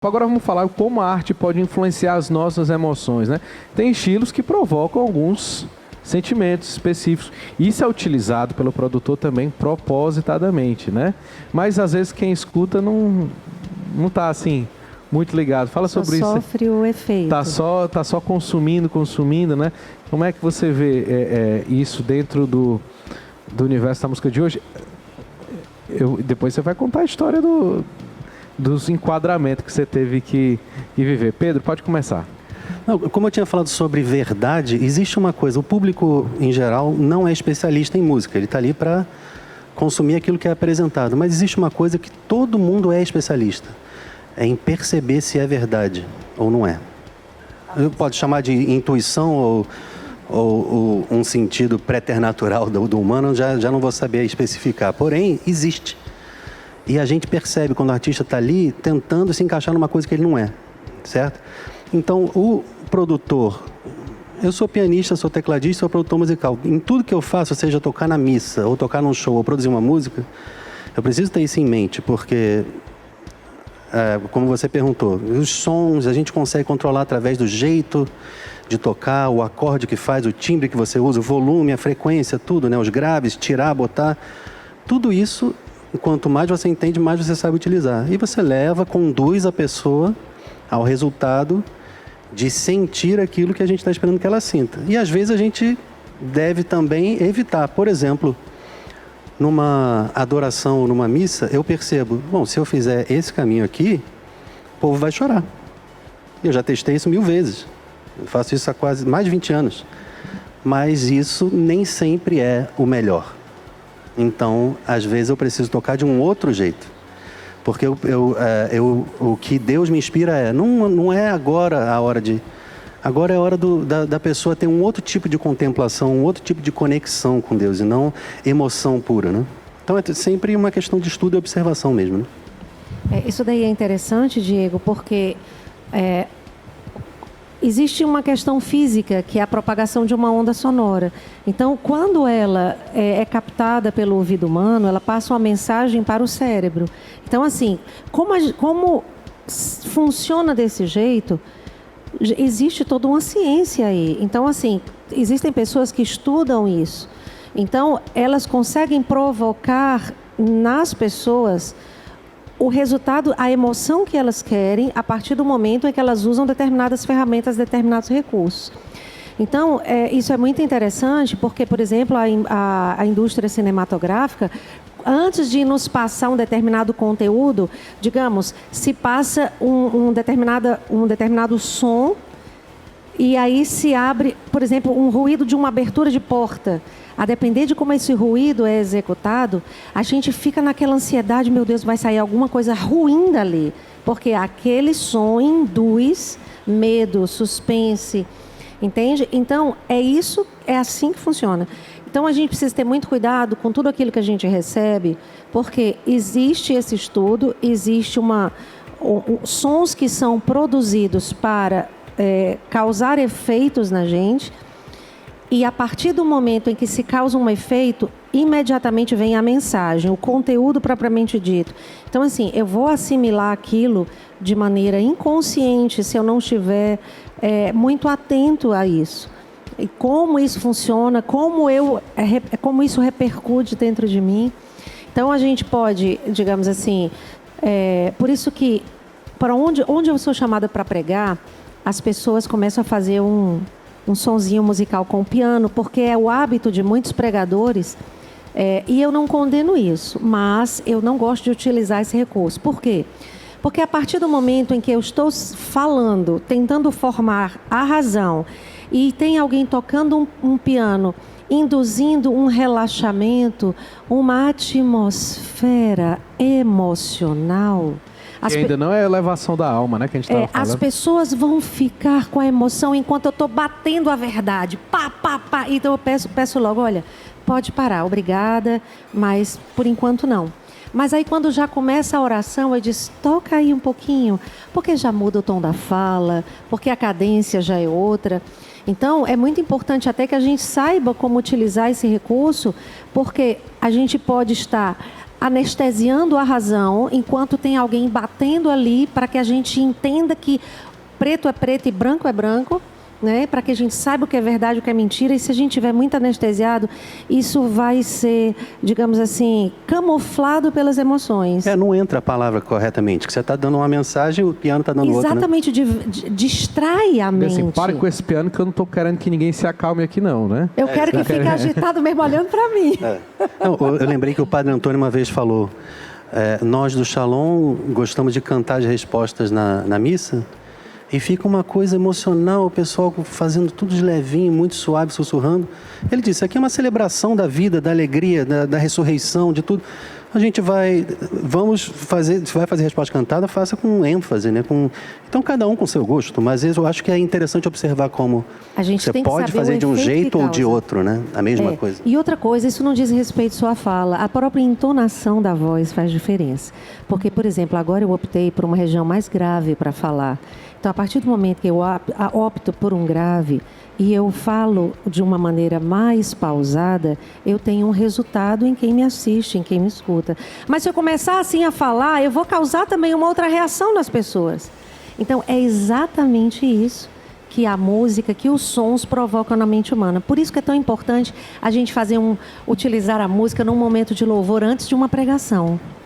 Agora vamos falar como a arte pode influenciar as nossas emoções, né? Tem estilos que provocam alguns sentimentos específicos. Isso é utilizado pelo produtor também propositadamente, né? Mas às vezes quem escuta não tá assim muito ligado. Fala sobre isso. Sofre o efeito. Tá só consumindo, né? Como é que você vê isso dentro do universo da música de hoje? Depois você vai contar a história dos enquadramentos que você teve que viver. Pedro, pode começar. Não, como eu tinha falado sobre verdade, existe uma coisa, o público em geral não é especialista em música, ele está ali para consumir aquilo que é apresentado, mas existe uma coisa que todo mundo é especialista, é em perceber se é verdade ou não é. Pode chamar de intuição ou um sentido preternatural do humano, já não vou saber especificar, porém existe. E a gente percebe quando o artista está ali tentando se encaixar numa coisa que ele não é, certo? Então, o produtor... Eu sou pianista, sou tecladista, sou produtor musical. Em tudo que eu faço, seja tocar na missa, ou tocar num show, ou produzir uma música, eu preciso ter isso em mente, porque, como você perguntou, os sons a gente consegue controlar através do jeito de tocar, o acorde que faz, o timbre que você usa, o volume, a frequência, tudo, né? Os graves, tirar, botar, tudo isso... E quanto mais você entende, mais você sabe utilizar. E você conduz a pessoa ao resultado de sentir aquilo que a gente está esperando que ela sinta. E às vezes a gente deve também evitar. Por exemplo, numa adoração, numa missa, eu percebo, bom, se eu fizer esse caminho aqui, o povo vai chorar. Eu já testei isso 1000 vezes. Eu faço isso há quase mais de 20 anos. Mas isso nem sempre é o melhor. Então, às vezes eu preciso tocar de um outro jeito. Porque o que Deus me inspira não é agora a hora de... Agora é a hora da pessoa ter um outro tipo de contemplação, um outro tipo de conexão com Deus, e não emoção pura, né? Então é sempre uma questão de estudo e observação mesmo, né? Isso daí é interessante, Diego, porque... existe uma questão física, que é a propagação de uma onda sonora. Então, quando ela é captada pelo ouvido humano, ela passa uma mensagem para o cérebro. Então, assim, como funciona desse jeito, existe toda uma ciência aí. Então, assim, existem pessoas que estudam isso. Então, elas conseguem provocar nas pessoas o resultado, a emoção que elas querem, a partir do momento em que elas usam determinadas ferramentas, determinados recursos. Então, isso é muito interessante, porque, por exemplo, a indústria cinematográfica, antes de nos passar um determinado conteúdo, digamos, se passa um determinado som, e aí se abre, por exemplo, um ruído de uma abertura de porta. A depender de como esse ruído é executado, a gente fica naquela ansiedade, meu Deus, vai sair alguma coisa ruim dali. Porque aquele som induz medo, suspense, entende? Então, é assim que funciona. Então, a gente precisa ter muito cuidado com tudo aquilo que a gente recebe, porque existe esse estudo, existe sons que são produzidos para causar efeitos na gente. E a partir do momento em que se causa um efeito, imediatamente vem a mensagem, o conteúdo propriamente dito. Então, assim, eu vou assimilar aquilo de maneira inconsciente se eu não estiver muito atento a isso. E como isso funciona, como isso repercute dentro de mim. Então, a gente pode, digamos assim, por isso que, para onde eu sou chamada para pregar, as pessoas começam a fazer um sonzinho musical com o piano, porque é o hábito de muitos pregadores, e eu não condeno isso, mas eu não gosto de utilizar esse recurso. Por quê? Porque a partir do momento em que eu estou falando, tentando formar a razão, e tem alguém tocando um piano, induzindo um relaxamento, uma atmosfera emocional... E ainda não é elevação da alma, né, que a gente estava falando. As pessoas vão ficar com a emoção enquanto eu estou batendo a verdade. Pá, pá, pá. Então eu peço logo, olha, pode parar, obrigada, mas por enquanto não. Mas aí quando já começa a oração, eu disse, toca aí um pouquinho, porque já muda o tom da fala, porque a cadência já é outra. Então, é muito importante até que a gente saiba como utilizar esse recurso, porque a gente pode estar anestesiando a razão, enquanto tem alguém batendo ali para que a gente entenda que preto é preto e branco é branco, né? Para que a gente saiba o que é verdade e o que é mentira. E se a gente tiver muito anestesiado, isso vai ser, digamos assim, camuflado pelas emoções. Não entra a palavra corretamente, que você está dando uma mensagem, o piano está dando outra, né? Exatamente, distrai a mente. Assim, pare com esse piano que eu não estou querendo que ninguém se acalme aqui não, né? Eu quero que fique agitado mesmo olhando para mim. Não, eu lembrei que o Padre Antônio uma vez falou, nós do Shalom gostamos de cantar as respostas na missa, e fica uma coisa emocional, o pessoal fazendo tudo de levinho, muito suave, sussurrando. Ele disse, aqui é uma celebração da vida, da alegria, da ressurreição, de tudo. A gente vai fazer resposta cantada, faça com ênfase, né? Então, cada um com seu gosto, mas eu acho que é interessante observar como você pode fazer de um jeito ou de outro, né? A mesma coisa. E outra coisa, isso não diz respeito só à fala, a própria entonação da voz faz diferença. Porque, por exemplo, agora eu optei por uma região mais grave para falar. Então, a partir do momento que eu opto por um grave e eu falo de uma maneira mais pausada, eu tenho um resultado em quem me assiste, em quem me escuta. Mas se eu começar assim a falar, eu vou causar também uma outra reação nas pessoas. Então, é exatamente isso que a música, que os sons provocam na mente humana. Por isso que é tão importante a gente utilizar a música num momento de louvor antes de uma pregação.